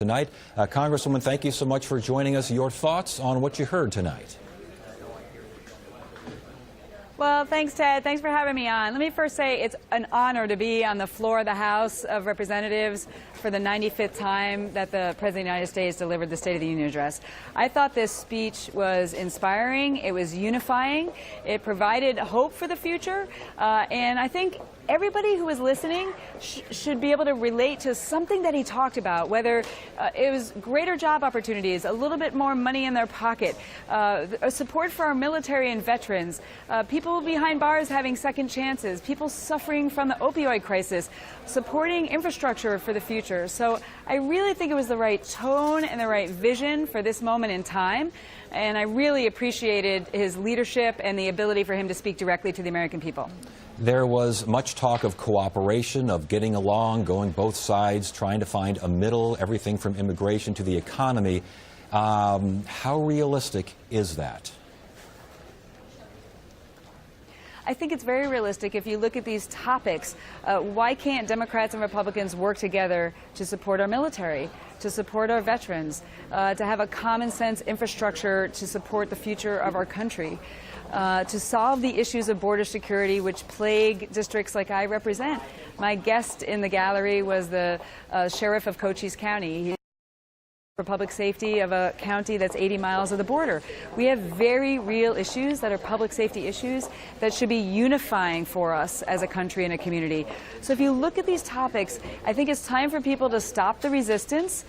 tonight. Congresswoman, thank you so much for joining us. Your thoughts on what you heard tonight? Well, thanks, Ted. Thanks for having me on. Let me first say it's an honor to be on the floor of the House of Representatives for the 95th time that the President of the United States delivered the State of the Union address. I thought this speech was inspiring. It was unifying. It provided hope for the future. And I think everybody who was listening should be able to relate to something that he talked about, whether it was greater job opportunities, a little bit more money in their pocket, support for our military and veterans, people behind bars having second chances, people suffering from the opioid crisis, supporting infrastructure for the future. So I really think it was the right tone and the right vision for this moment in time. And I really appreciated his leadership and the ability for him to speak directly to the American people. There was much talk of cooperation, of getting along, going both sides, trying to find a middle, everything from immigration to the economy. How realistic is that? I think it's very realistic if you look at these topics. Why can't Democrats and Republicans work together to support our military, to support our veterans, to have a common sense infrastructure to support the future of our country, to solve the issues of border security which plague districts like I represent? My guest in the gallery was the sheriff of Cochise County. For public safety of a county that's 80 miles of the border. We have very real issues that are public safety issues that should be unifying for us as a country and a community. So if you look at these topics, I think it's time for people to stop the resistance,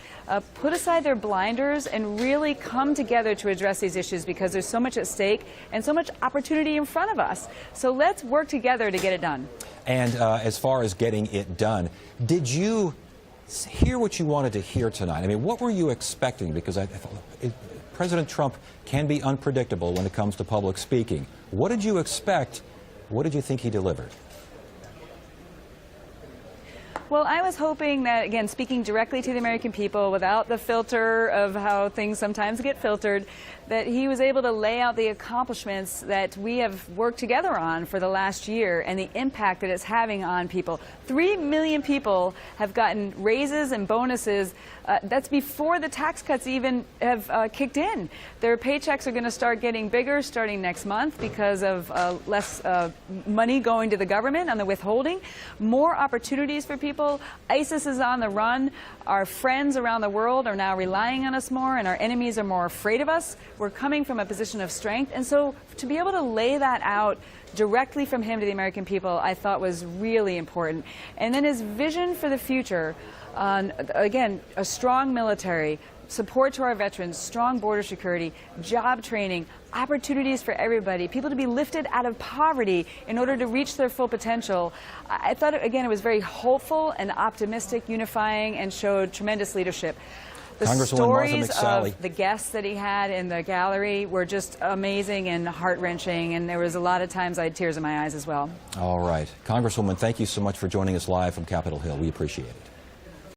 put aside their blinders, and really come together to address these issues because there's so much at stake and so much opportunity in front of us. So let's work together to get it done. And as far as getting it done, did you hear what you wanted to hear tonight? I mean, what were you expecting? Because President Trump can be unpredictable when it comes to public speaking. What did you expect? What did you think he delivered? Well, I was hoping that, again, speaking directly to the American people without the filter of how things sometimes get filtered, that he was able to lay out the accomplishments that we have worked together on for the last year and the impact that it's having on people. 3 million people have gotten raises and bonuses. That's before the tax cuts even have kicked in. Their paychecks are going to start getting bigger starting next month because of less money going to the government on the withholding. More opportunities for people. ISIS is on the run. Our friends around the world are now relying on us more, and our enemies are more afraid of us. We're coming from a position of strength, and so to be able to lay that out directly from him to the American people, I thought was really important. And then his vision for the future on, again, a strong military, support to our veterans, strong border security, job training, opportunities for everybody, people to be lifted out of poverty in order to reach their full potential. I thought, again, it was very hopeful and optimistic, unifying, and showed tremendous leadership. The stories of the guests that he had in the gallery were just amazing and heart-wrenching, and there was a lot of times I had tears in my eyes as well. All right. Congresswoman, thank you so much for joining us live from Capitol Hill. We appreciate it.